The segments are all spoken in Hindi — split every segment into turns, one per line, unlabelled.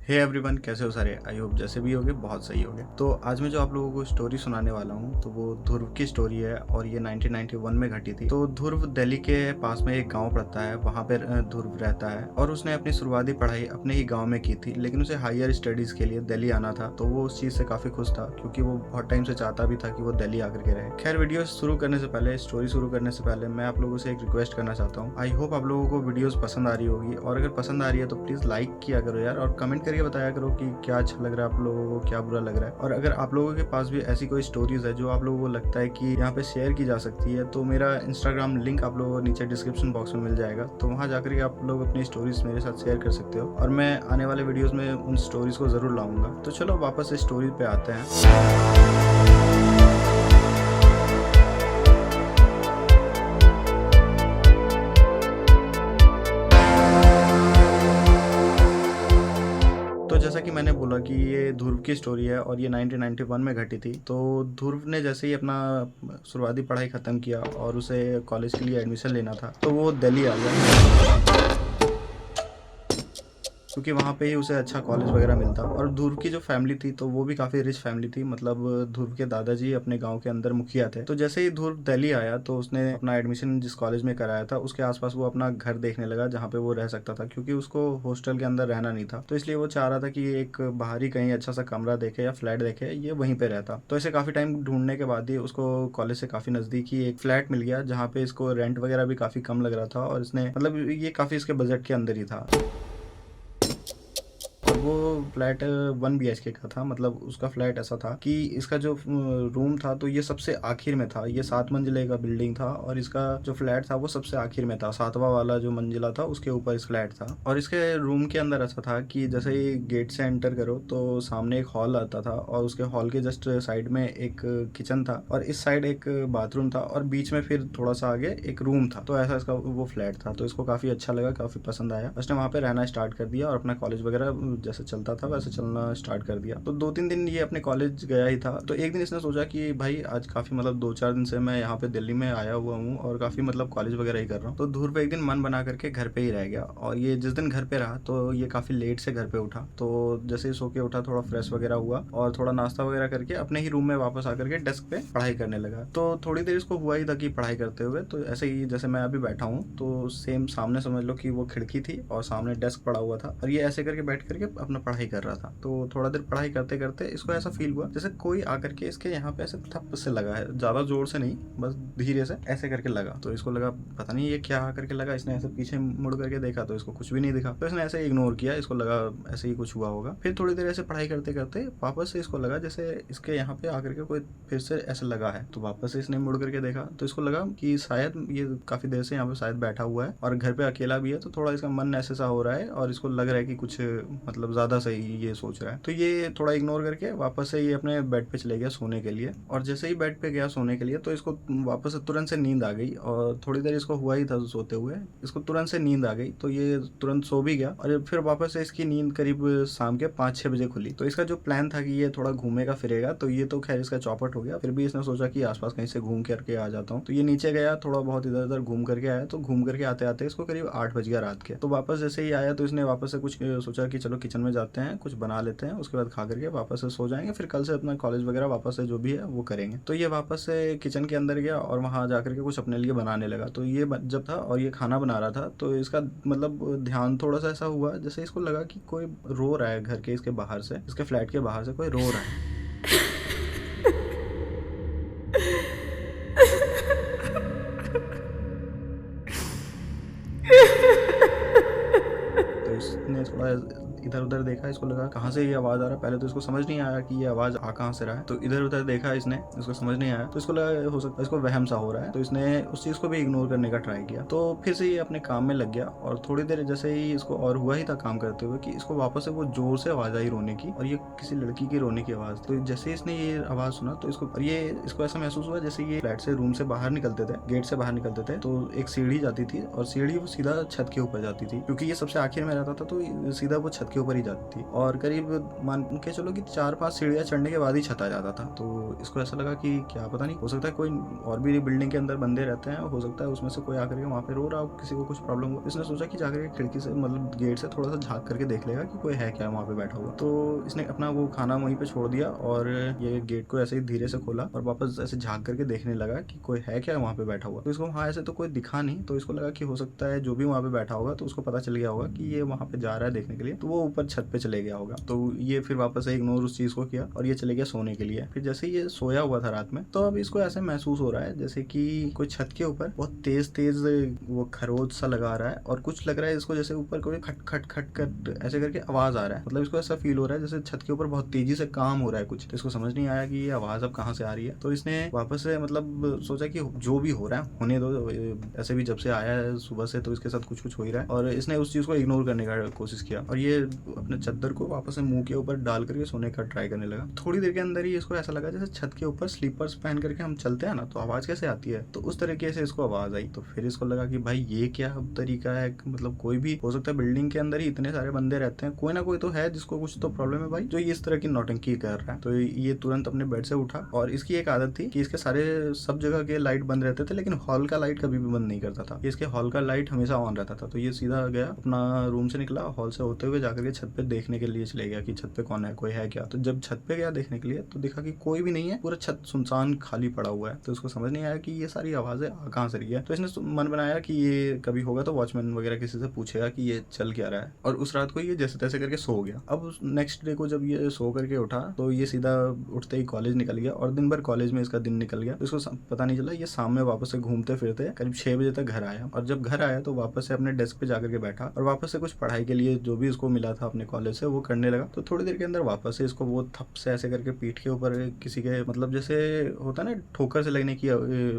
हे एवरीवन, कैसे हो सारे? आई होप जैसे भी होगे बहुत सही होगे। तो आज मैं जो आप लोगों को स्टोरी सुनाने वाला हूँ तो वो ध्रुव की स्टोरी है और ये 1991 में घटी थी। तो ध्रुव दिल्ली के पास में एक गांव पड़ता है, वहाँ पे ध्रुव रहता है और उसने अपनी शुरुआती पढ़ाई अपने ही गांव में की थी, लेकिन उसे हायर स्टडीज के लिए दिल्ली आना था। तो वो उस चीज़ से काफ़ी खुश था क्योंकि वो बहुत टाइम से चाहता भी था कि वो दिल्ली आकर के रहे। खैर, वीडियो शुरू करने से पहले, स्टोरी शुरू करने से पहले मैं आप लोगों से एक रिक्वेस्ट करना चाहता हूँ। आई होप आप लोगों को वीडियोस पसंद आ रही होगी, और अगर पसंद आ रही है तो प्लीज़ लाइक किया करो यार, और कमेंट करके बताया करो कि क्या अच्छा लग रहा है आप लोगों को, क्या बुरा लग रहा है। और अगर आप लोगों के पास भी ऐसी कोई स्टोरीज है जो आप लोगों को लगता है कि यहाँ पे शेयर की जा सकती है, तो मेरा इंस्टाग्राम लिंक आप लोगों को नीचे डिस्क्रिप्शन बॉक्स में मिल जाएगा। तो वहाँ जाकर के आप लोग अपनी स्टोरीज मेरे साथ शेयर कर सकते हो, और मैं आने वाले वीडियोस में उन स्टोरीज को जरूर लाऊंगा। तो चलो वापस से स्टोरी पे आते हैं। तो जैसा कि मैंने बोला कि ये ध्रुव की स्टोरी है और ये 1991 में घटी थी। तो ध्रुव ने जैसे ही अपना शुरुआती पढ़ाई ख़त्म किया और उसे कॉलेज के लिए एडमिशन लेना था, तो वो दिल्ली आ गया क्योंकि वहाँ पे ही उसे अच्छा कॉलेज वगैरह मिलता। और ध्रुव की जो फैमिली थी तो वो भी काफ़ी रिच फैमिली थी, मतलब ध्रुव के दादाजी अपने गांव के अंदर मुखिया थे। तो जैसे ही ध्रुव दिल्ली आया तो उसने अपना एडमिशन जिस कॉलेज में कराया था उसके आसपास वो अपना घर देखने लगा जहाँ पे वो रह सकता था, क्योंकि उसको हॉस्टल के अंदर रहना नहीं था। तो इसलिए वो चाह रहा था कि एक बाहर ही कहीं अच्छा सा कमरा देखे या फ्लैट देखे, ये वहीं पे रहता। तो ऐसे काफ़ी टाइम ढूंढने के बाद ही उसको कॉलेज से काफ़ी नज़दीक ही एक फ्लैट मिल गया, जहाँ पे इसको रेंट वगैरह भी काफ़ी कम लग रहा था, और इसने मतलब ये काफ़ी इसके बजट के अंदर ही था। और वो फ्लैट 1 BHK का था, मतलब उसका फ्लैट ऐसा था कि इसका जो रूम था तो ये सबसे आखिर में था। ये 7 मंजिले का बिल्डिंग था और इसका जो फ्लैट था वो सबसे आखिर में था। 7वां वाला जो मंजिला था उसके ऊपर इस फ्लैट था। और इसके रूम के अंदर ऐसा था कि जैसे ही गेट से एंटर करो तो सामने एक हॉल आता था, और उसके हॉल के जस्ट साइड में एक किचन था, और इस साइड एक बाथरूम था, और बीच में फिर थोड़ा सा आगे एक रूम था। तो ऐसा इसका वो फ्लैट था। तो इसको काफ़ी अच्छा लगा, काफ़ी पसंद आया। उसने वहाँ पे रहना स्टार्ट कर दिया और अपना कॉलेज वगैरह जैसे चलता था वैसे चलना स्टार्ट कर दिया। तो 2-3 दिन ये अपने कॉलेज गया ही था। तो एक दिन इसने सोचा कि भाई आज काफ़ी मतलब 2-4 दिन से मैं यहाँ पे दिल्ली में आया हुआ हूँ और काफ़ी मतलब कॉलेज वगैरह ही कर रहा हूँ। तो ध्रुव एक दिन मन बना करके घर पे ही रह गया, और ये जिस दिन घर पे रहा तो ये काफ़ी लेट से घर पे उठा। तो जैसे ही सो के उठा, थोड़ा फ्रेश वगैरह हुआ और थोड़ा नाश्ता वगैरह करके अपने ही रूम में वापस आकर के डेस्क पे पढ़ाई करने लगा। तो थोड़ी देर इसको हुआ ही था कि पढ़ाई करते हुए, तो ऐसे ही जैसे मैं अभी बैठा हूँ तो सेम सामने समझ लो कि वो खिड़की थी और सामने डेस्क पड़ा हुआ था, और ये ऐसे करके बैठ करके अपना पढ़ाई कर रहा था। तो थोड़ा देर पढ़ाई करते करते इसको ऐसा फील हुआ जैसे कोई आकर के इसके यहाँ पे ऐसे थप से लगा है, ज्यादा जोर से नहीं, बस धीरे से ऐसे करके लगा। तो इसको लगा पता नहीं ये क्या आकर के लगा। इसने ऐसे पीछे मुड़ करके देखा तो इसको कुछ भी नहीं दिखा। तो इसने ऐसे इग्नोर किया, इसको लगा ऐसे ही कुछ हुआ होगा। फिर थोड़ी देर ऐसे पढ़ाई करते करते वापस से इसको लगा जैसे इसके यहाँ पे आकर के कोई फिर से ऐसे लगा है। तो वापस से इसने मुड़ करके देखा तो इसको लगा कि शायद ये काफी देर से यहाँ पे शायद बैठा हुआ है और घर पे अकेला भी है, तो थोड़ा इसका मन ऐसे सा हो रहा है और इसको लग रहा है कि कुछ मतलब ज्यादा सही ये सोच रहा है। तो ये थोड़ा इग्नोर करके वापस से ये अपने बेड पे चले गया सोने के लिए। और जैसे ही बेड पे गया सोने के लिए तो इसको वापस से तुरंत से नींद आ गई, और थोड़ी देर इसको हुआ ही था सोते हुए, इसको तुरंत से नींद आ गई। तो ये तुरंत सो भी गया, और फिर वापस से इसकी नींद करीब शाम के 5-6 बजे खुली। तो इसका जो प्लान था कि ये थोड़ा घूमेगा फिरेगा, तो ये तो खैर इसका चौपट हो गया। फिर भी इसने सोचा कि आसपास कहीं से घूम करके आ जाता हूँ। तो ये नीचे गया, थोड़ा बहुत इधर उधर घूम करके आया। तो घूम करके आते आते इसको करीब 8 बज गया रात के। तो वापस जैसे ही आया तो इसने वापस से कुछ सोचा कि चलो किचन में जाते हैं, कुछ बना लेते हैं, उसके बाद खा करके वापस से सो जाएंगे, फिर कल से अपना कॉलेज वगैरह वापस से जो भी है वो करेंगे। तो ये वापस से किचन के अंदर गया और वहाँ जाकर के कुछ अपने लिए बनाने लगा। तो ये जब था और ये खाना बना रहा था तो इसका मतलब ध्यान थोड़ा सा ऐसा हुआ जैसे इसको लगा कि कोई रो रहा है घर के इसके बाहर से, इसके फ्लैट के बाहर से कोई रो रहा है। तो इसने थोड़ा इधर उधर देखा, इसको लगा कहाँ से ये आवाज आ रहा है। पहले तो इसको समझ नहीं आया कि ये आवाज आ कहाँ से रहा है। तो इधर उधर देखा इसने, इसको समझ नहीं आया। तो इसको लगा हो सकता है इसको वहम सा हो रहा है। तो इसने उस चीज को भी इग्नोर करने का ट्राई किया। तो फिर से ये अपने काम में लग गया, और थोड़ी देर जैसे ही इसको और हुआ ही था काम करते हुए कि इसको वापस से वो जोर से आवाज आई रोने की, और ये किसी लड़की की रोने की आवाज। तो जैसे ही इसने ये आवाज सुना तो इसको ऐसा महसूस हुआ जैसे ये फ्लैट से रूम से बाहर निकलते थे, गेट से बाहर निकलते थे तो एक सीढ़ी जाती थी, और सीढ़ी वो सीधा छत के ऊपर जाती थी। क्योंकि ये सबसे आखिर में रहता था तो सीधा वो छत के ऊपर ही जाती थी और करीब मान के चलो कि 4-5 सीढ़ियाँ चढ़ने के बाद ही छत आ जाता था। तो इसको ऐसा लगा कि क्या पता नहीं, हो सकता है कोई और भी बिल्डिंग के अंदर बंदे रहते हैं, हो सकता है उसमें से कोई आकर के वहाँ पे रो रहा हो, किसी को कुछ प्रॉब्लम हो। इसने सोचा कि जाकर के खिड़की से मतलब गेट से थोड़ा सा झाँक करके देख लेगा कि कोई है क्या वहाँ पे बैठा हुआ। तो इसने अपना वो खाना वहीं पे छोड़ दिया और ये गेट को ऐसे ही धीरे से खोला और वापस ऐसे झाँक करके देखने लगा कि कोई है क्या वहाँ पे बैठा हुआ। तो इसको वहाँ ऐसे तो कोई दिखा नहीं, तो इसको लगा कि हो सकता है जो भी वहाँ पे बैठा होगा तो उसको पता चल गया होगा कि ये वहाँ पे जा रहा है देखने के लिए, तो वो ऊपर छत पे चले गया होगा। तो ये फिर वापस से इग्नोर उस चीज को किया और ये चले गया सोने के लिए। फिर जैसे ये सोया हुआ था रात में, तो अब इसको ऐसे महसूस हो रहा है जैसे कि कोई छत के ऊपर बहुत तेज तेज वो खरोच सा लगा रहा है और कुछ लग रहा है इसको जैसे ऊपर कोई खट खट खट खट ऐसे करके आवाज आ रहा है। मतलब इसको ऐसा फील हो रहा है जैसे छत के ऊपर बहुत तेजी से काम हो रहा है कुछ। तो इसको समझ नहीं आया कि ये आवाज अब कहाँ से आ रही है। तो इसने वापस से मतलब सोचा कि जो भी हो रहा है होने दो, ऐसे भी जब से आया है सुबह से तो इसके साथ कुछ कुछ हो ही रहा है। और इसने उस चीज को इग्नोर करने का कोशिश किया और ये अपने चद्दर को वापस से मुंह के ऊपर डाल करके सोने का ट्राई करने लगा। थोड़ी देर के अंदर ही इसको ऐसा लगा जैसे छत के ऊपर स्लीपर्स पहन करके हम चलते हैं ना, तो आवाज कैसे आती है, तो उस तरीके से इसको आवाज आई। तो फिर इसको लगा कि भाई ये क्या तरीका है, मतलब कोई भी हो सकता है, बिल्डिंग के अंदर ही इतने सारे बंदे रहते हैं, कोई ना कोई तो है जिसको कुछ तो प्रॉब्लम है भाई, जो ये इस तरह की नौटंकी कर रहा है। तो ये तुरंत अपने बेड से उठा और इसकी एक आदत थी कि इसके सारे सब जगह के लाइट बंद रहते थे, लेकिन हॉल का लाइट कभी भी बंद नहीं करता था। इसके हॉल का लाइट हमेशा ऑन रहता था। तो ये सीधा गया अपना रूम से निकला, हॉल से होते हुए जाकर के छत पे देखने के लिए चले गया कि छत पे कौन है, कोई है क्या। तो जब छत पे गया देखने के लिए तो देखा कि कोई भी नहीं है, पूरा छत सुनसान खाली पड़ा हुआ है। तो उसको समझ नहीं आया कि ये सारी आवाजें कहाँ से रही है। तो इसने मन बनाया कि ये कभी होगा तो वॉचमैन वगैरह किसी से पूछेगा कि ये चल क्या रहा है। और उस रात को ये जैसे तैसे करके सो गया। अब नेक्स्ट डे को जब ये सो करके उठा तो ये सीधा उठते ही कॉलेज निकल गया और दिन भर कॉलेज में इसका दिन निकल गया। तो इसको पता नहीं चला। ये शाम में वापस से घूमते फिरते करीब 6 बजे तक घर आया और जब घर आया तो वापस से अपने डेस्क पे जाकर के बैठा और वापस से कुछ पढ़ाई के लिए जो भी उसको मिला था अपने कॉलेज से वो करने लगा। तो थोड़ी देर के अंदर वापस से इसको वो थप से ऐसे करके पीठ के ऊपर किसी के मतलब जैसे होता है ना ठोकर से लगने की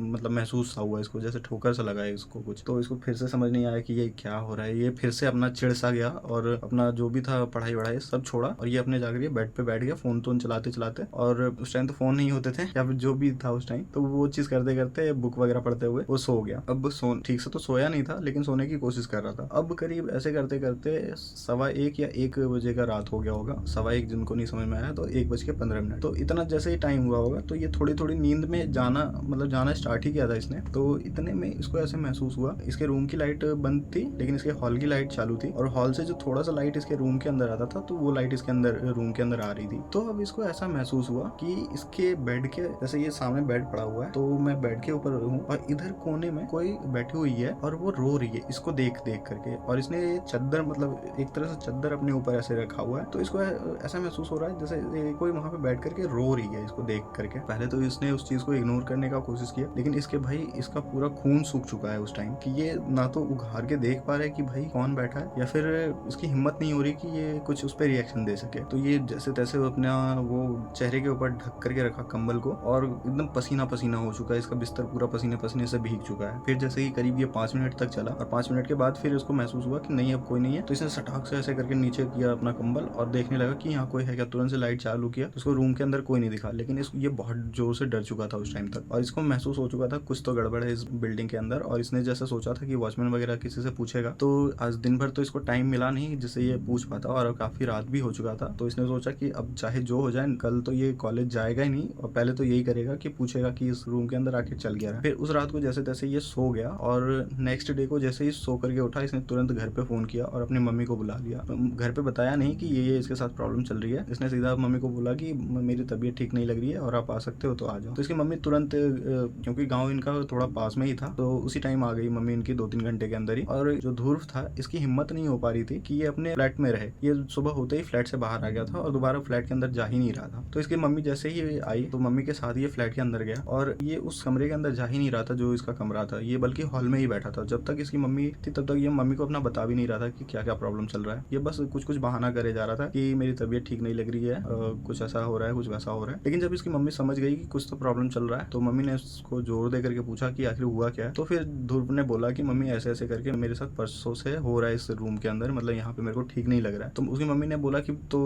मतलब महसूस सा हुआ इसको, जैसे ठोकर सा लगा है इसको कुछ। तो इसको फिर से समझ नहीं आया कि ये क्या हो रहा है। ये फिर से अपना चिढ़ सा गया और अपना जो भी था पढ़ाई वढ़ाई सब छोड़ा और ये अपने जाकर बेड पे बैठ गया फोन तोन चलाते चलाते। और उस टाइम तो फोन नहीं होते थे या फिर जो भी था उस टाइम, तो वो चीज करते करते बुक वगैरह पढ़ते हुए वो सो गया। अब ठीक से तो सोया नहीं था लेकिन सोने की कोशिश कर रहा था। अब करीब ऐसे करते करते 1:15 या 1 बजे का रात हो गया होगा। 1:15 जिनको नहीं समझ में आया तो 1:15। तो इतना जैसे ही टाइम हुआ होगा तो ये थोड़ी थोड़ी नींद में जाना मतलब जाना स्टार्ट ही किया था इसने। तो इतने में इसको ऐसे महसूस हुआ, इसके रूम की लाइट बंद थी लेकिन इसके हॉल की लाइट चालू थी और हॉल से जो थोड़ा सा लाइट इसके रूम के अंदर आता था तो वो लाइट इसके अंदर रूम के अंदर आ रही थी। तो अब इसको ऐसा महसूस हुआ कि इसके बेड के जैसे ये सामने बेड पड़ा हुआ है तो मैं बेड के ऊपर हूँ और इधर कोने में कोई बैठी हुई है और वो रो रही है इसको देख देख करके। और इसने चद्दर मतलब एक तरह से चद्दर अपने ऊपर ऐसे रखा हुआ है। तो इसको ऐसा महसूस हो रहा है जैसे कोई वहां पे बैठ करके रो रही है इसको देख करके। पहले तो इसने उस चीज को इग्नोर करने का कोशिश किया लेकिन इसके भाई इसका पूरा खून सूख चुका है उस टाइम कि ये ना तो उघार के देख पा रहा है कि भाई कौन बैठा है या फिर इसकी हिम्मत नहीं हो रही कि ये कुछ उस पर रिएक्शन दे सके। तो ये जैसे तैसे अपना वो चेहरे के ऊपर ढक करके रखा कंबल को और एकदम पसीना पसीना हो चुका है। इसका बिस्तर पूरा पसीने पसीने से भीग चुका है। फिर जैसे ही करीब ये 5 मिनट तक चला और 5 मिनट के बाद फिर इसको महसूस हुआ कि नहीं अब कोई नहीं है। तो इसने सटाक से ऐसे करके नीचे किया अपना कंबल और देखने लगा कि यहाँ कोई है क्या। तुरंत से लाइट चालू किया तो उसको रूम के अंदर कोई नहीं दिखा लेकिन ये बहुत जोर से डर चुका था उस टाइम तक और इसको महसूस हो चुका था कुछ तो गड़बड़ है इस बिल्डिंग के अंदर। और इसने जैसे सोचा था कि वॉचमैन वगैरह किसी से पूछेगा। तो आज दिन भर तो इसको टाइम मिला नहीं जिससे ये पूछ पाता और काफी रात भी हो चुका था। तो इसने सोचा कि अब चाहे जो हो जाए कल तो ये कॉलेज जाएगा ही नहीं और पहले तो यही करेगा कि पूछेगा कि इस रूम के अंदर आके चल गया है। फिर उस रात को जैसे तैसे ये सो गया और नेक्स्ट डे को जैसे ही सो करके उठा इसने तुरंत घर पे फोन किया और अपनी मम्मी को बुला लिया। घर पे बताया नहीं कि ये इसके साथ प्रॉब्लम चल रही है। इसने सीधा मम्मी को बोला कि मेरी तबीयत ठीक नहीं लग रही है और आप आ सकते हो तो आ जाओ। तो इसकी मम्मी तुरंत क्योंकि गाँव इनका थोड़ा पास में ही था तो उसी टाइम आ गई मम्मी इनकी 2-3 घंटे के अंदर ही। और जो ध्रुव था इसकी हिम्मत नहीं हो पा रही थी कि ये अपने फ्लैट में रहे। ये सुबह होते ही फ्लैट से बाहर आ गया था और दोबारा फ्लैट के अंदर जा ही नहीं रहा था। तो इसकी मम्मी जैसे ही आई तो मम्मी के साथ ये फ्लैट के अंदर गया और ये उस कमरे के अंदर जा ही नहीं रहा था जो इसका कमरा था। ये बल्कि हॉल में ही बैठा था। जब तक इसकी मम्मी थी तब तक ये मम्मी को अपना बता भी नहीं रहा था कि क्या क्या प्रॉब्लम चल रहा है। ये बस कुछ कुछ बहाना करे जा रहा था कि मेरी तबीयत ठीक नहीं लग रही है, कुछ ऐसा हो रहा है कुछ वैसा हो रहा है। लेकिन जब इसकी मम्मी समझ गई कि कुछ तो प्रॉब्लम चल रहा है तो मम्मी ने उसको जोर दे करके पूछा कि आखिर हुआ क्या है। तो फिर ध्रुव ने बोला कि मम्मी ऐसे ऐसे करके मेरे साथ परसों से हो रहा है इस रूम के अंदर, मतलब यहाँ पे मेरे को ठीक नहीं लग रहा है। तो उसकी मम्मी ने बोला कि तो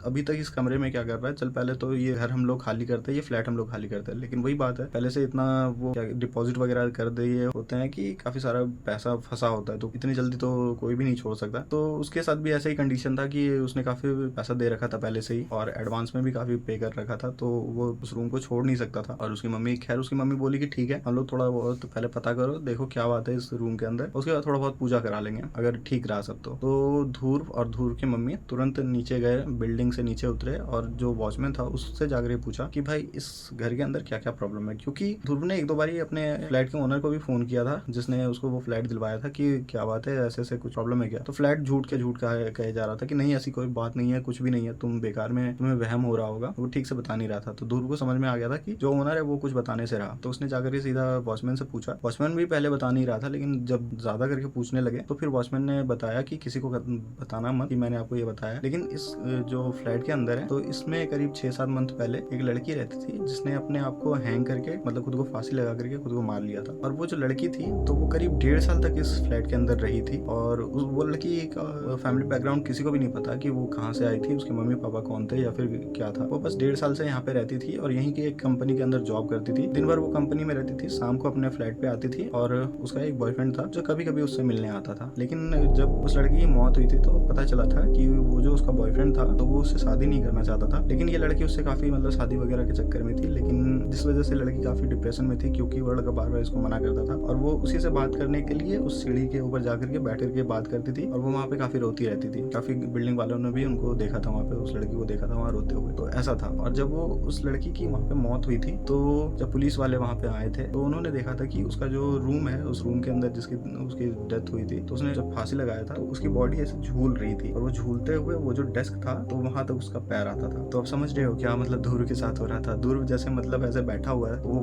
अभी तक इस कमरे में क्या कर रहा है, चल पहले तो ये घर हम लोग खाली करते हैं, ये फ्लैट हम लोग खाली करते हैं। लेकिन वही बात है पहले से इतना वो डिपॉजिट वगैरह कर दिए होते हैं कि काफी सारा पैसा फंसा होता है तो इतनी जल्दी तो कोई भी नहीं छोड़ सकता। तो उसके साथ भी ऐसे सही कंडीशन था कि उसने काफी पैसा दे रखा था पहले से ही और एडवांस में भी काफी पे कर रखा था, तो वो उस रूम को छोड़ नहीं सकता था। और उसकी मम्मी बोली कि ठीक है, हम लोग थोड़ा बहुत पहले पता करो, देखो क्या बात है इस रूम के अंदर, उसके बाद थोड़ा बहुत पूजा करा लेंगे अगर ठीक रहा सब। तो ध्रुव और ध्रुव की मम्मी तुरंत नीचे गए, बिल्डिंग से नीचे उतरे और जो वॉचमैन था उससे जाकर पूछा कि भाई इस घर के अंदर क्या क्या प्रॉब्लम है, क्योंकि ध्रुव ने एक दो बारी अपने फ्लैट के ओनर को भी फोन किया था जिसने उसको वो फ्लैट दिलवाया था कि क्या बात है, ऐसे ऐसे कुछ प्रॉब्लम है क्या। तो फ्लैट झूठ कहे जा रहा था कि नहीं ऐसी कोई बात नहीं है, कुछ भी नहीं है, तुम बेकार में तुम्हें वहम हो रहा होगा। वो ठीक से बता नहीं रहा था। तो ध्रुव को समझ में आ गया था कि जो ओनर है वो कुछ बताने से रहा। तो उसने जाकर सीधा वॉचमैन से पूछा। वॉचमैन भी पहले बता नहीं रहा था, लेकिन जब ज्यादा करके पूछने लगे तो फिर वॉचमैन ने बताया कि किसी को बताना मत कि मैंने आपको ये बताया। लेकिन इस जो फ्लैट के अंदर है तो इसमें करीब 6-7 मंथ पहले एक लड़की रहती थी जिसने अपने आप को हैंग करके मतलब खुद को फांसी लगा करके खुद को मार लिया था। और वो जो लड़की थी तो वो करीब 1.5 साल तक इस फ्लैट के अंदर रही थी। और वो लड़की का फैमिली बैकग्राउंड किसी को भी नहीं पता कि वो कहाँ से आई थी, उसके मम्मी पापा कौन थे या फिर क्या था। वो बस 1.5 साल से यहाँ पे रहती थी और यहीं की एक कंपनी के अंदर जॉब करती थी। दिन भर वो कंपनी में रहती थी, शाम को अपने फ्लैट पे आती थी और उसका एक बॉयफ्रेंड था जो कभी कभी उससे मिलने आता था। लेकिन जब उस लड़की की मौत हुई थी तो पता चला था कि वो जो उसका बॉयफ्रेंड था तो वो उससे शादी नहीं करना चाहता था। लेकिन ये लड़की उससे काफी मतलब शादी वगैरह के चक्कर में थी, लेकिन जिस वजह से लड़की काफी डिप्रेशन में थी क्योंकि वो लड़का बार बार इसको मना करता था। और वो उसी से बात करने के लिए उस सीढ़ी के ऊपर जाकर के बैठ करके बात करती थी और वो वहाँ पे काफी रोती रहती थी। काफी बिल्डिंग वालों ने भी उनको देखा था वहाँ पे, उस लड़की को देखा था वहाँ रोते हुए। तो ऐसा था। और जब वो उस लड़की की वहाँ पे मौत हुई थी तो जब पुलिस वाले वहाँ पे आए थे तो उन्होंने देखा था कि उसका जो रूम है, उस रूम के अंदर उसकी डेथ हुई थी तो उसने जब फांसी लगाया था तो उसकी बॉडी ऐसे झूल रही थी और वो झूलते हुए वो जो डेस्क था तो वहां तक उसका पैर आता था। तो आप समझ रहे हो क्या मतलब ध्रुव के साथ हो रहा था। ध्रुव जैसे मतलब ऐसे बैठा हुआ है, वो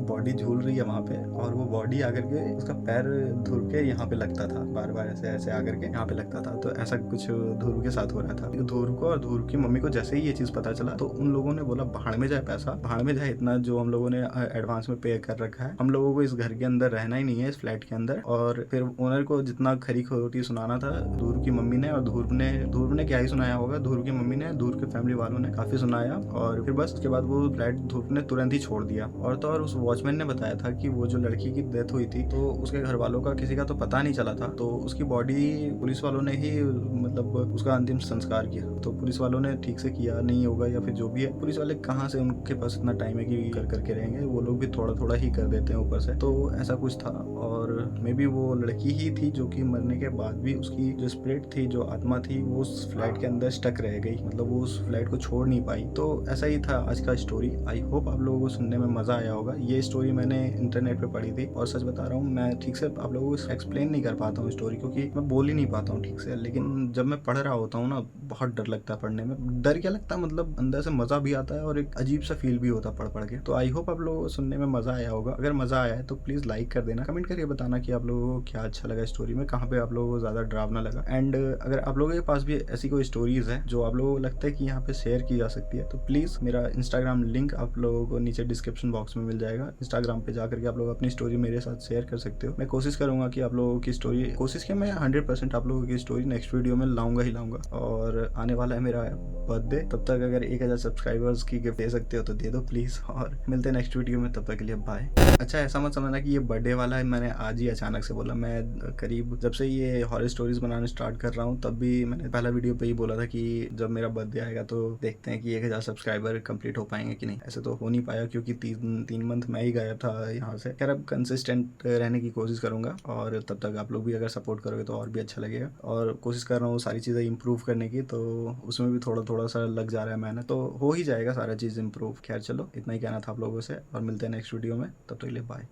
बॉडी झूल रही है वहां पे और वो बॉडी आकर के उसका पैर ध्रुव के यहाँ पे लगता था, बार बार ऐसे ऐसे आकर के यहाँ पे लगता था। तो ऐसा कुछ ध्रुव के साथ हो रहा था। ध्रुव को और ध्रुव की मम्मी को जैसे ही ये चीज पता चला तो उन लोगों ने बोला भाड़ में जाए पैसा, भाड़ में जाए इतना जो हम लोगों ने एडवांस में पे कर रखा है, हम लोगों को इस घर के अंदर रहना ही नहीं है, इस फ्लैट के अंदर। और फिर ओनर को जितना खरी खोटी सुनाना था ध्रुव की मम्मी ने, और ध्रुव ने क्या ही सुनाया होगा, ध्रुव की मम्मी ने, ध्रुव के फैमिली वालों ने काफी सुनाया। और फिर बस उसके बाद वो फ्लैट ध्रुव ने तुरंत ही छोड़ दिया। और तो और उस वॉचमैन ने बताया था कि वो जो लड़की की डेथ हुई थी तो उसके घर वालों का किसी का तो पता नहीं चला था, तो उसकी बॉडी पुलिस वालों ने ही मतलब उसका अंतिम संस्कार किया। तो पुलिस वालों ने ठीक से किया नहीं होगा या फिर जो भी है, पुलिस वाले कहाँ से उनके पास इतना टाइम है कि कर करके रहेंगे, वो लोग भी थोड़ा थोड़ा ही कर देते हैं ऊपर से। तो ऐसा कुछ था। और मे बी वो लड़की ही थी जो कि मरने के बाद भी उसकी जो स्पिरिट थी, जो आत्मा थी, वो उस फ्लैट के अंदर स्टक रह गई, मतलब वो उस फ्लैट को छोड़ नहीं पाई। तो ऐसा ही था आज का स्टोरी। आई होप आप लोगों को सुनने में मजा आया होगा। ये स्टोरी मैंने इंटरनेट पे पढ़ी थी और सच बता रहा हूँ मैं ठीक से आप लोगों को एक्सप्लेन नहीं कर पाता हूँ स्टोरी, क्योंकि मैं बोल ही नहीं पाता हूँ ठीक से। लेकिन जब मैं पढ़ रहा होता हूँ ना, बहुत डर लगता है पढ़ने में। डर क्या लगता है, मतलब अंदर से मजा भी आता है और एक अजीब सा फील भी होता है पढ़ के। तो आई होप आप लोगों को सुनने में मजा आया होगा। अगर मजा आया है तो प्लीज लाइक कर देना, कमेंट करके बताना कि आप लोगों को क्या अच्छा लगा स्टोरी में, कहाँ पे आप लोगों को ज्यादा डरावना लगा। एंड अगर आप लोगों के पास भी ऐसी कोई स्टोरीज है जो आप लोगों को लगता है कि यहाँ पे शेयर की जा सकती है तो प्लीज मेरा इंस्टाग्राम लिंक आप लोगों को नीचे डिस्क्रिप्शन बॉक्स में मिल जाएगा। इंस्टाग्राम पे जाकर के आप लोग अपनी स्टोरी मेरे साथ शेयर कर सकते हो। मैं कोशिश करूंगा कि आप लोगों की स्टोरी, कोशिश की मैं 100% आप लोगों की स्टोरी नेक्स्ट वीडियो में लाऊंगा ही लाऊंगा। और आने वाला है मेरा बर्थडे, तब तक अगर 1000 सब्सक्राइबर्स की गिफ्ट दे सकते हो तो दे दो प्लीज। और मिलते हैं नेक्स्ट वीडियो में, तब तक के लिए बाय। अच्छा ऐसा मत समझना कि ये बर्थडे वाला है, मैंने आज ही अचानक से बोला। मैं करीब जब से ये हॉरर स्टोरीज बनाने स्टार्ट कर रहा हूँ तब भी मैंने पहला वीडियो पे ही बोला था कि जब मेरा बर्थडे आएगा तो देखते हैं कि 1000 सब्सक्राइबर कंप्लीट हो पाएंगे कि नहीं। ऐसे तो हो नहीं पाया क्योंकि 3 मंथ मैं ही गायब था यहाँ से। खैर अब कंसिस्टेंट रहने की कोशिश करूंगा और तब तक आप लोग भी अगर सपोर्ट करोगे तो और भी अच्छा लगेगा। और कोशिश कर रहा हूँ सारी चीज़ें इंप्रूव करने की, तो उसमें भी थोड़ा थोड़ा सा लग जा रहा है मेहनत, तो हो ही जाएगा सारा चीज़ इंप्रूव। खैर चलो इतना ही कहना था आप लोगों से और मिलते हैं नेक्स्ट वीडियो में, तब तक के लिए बाय।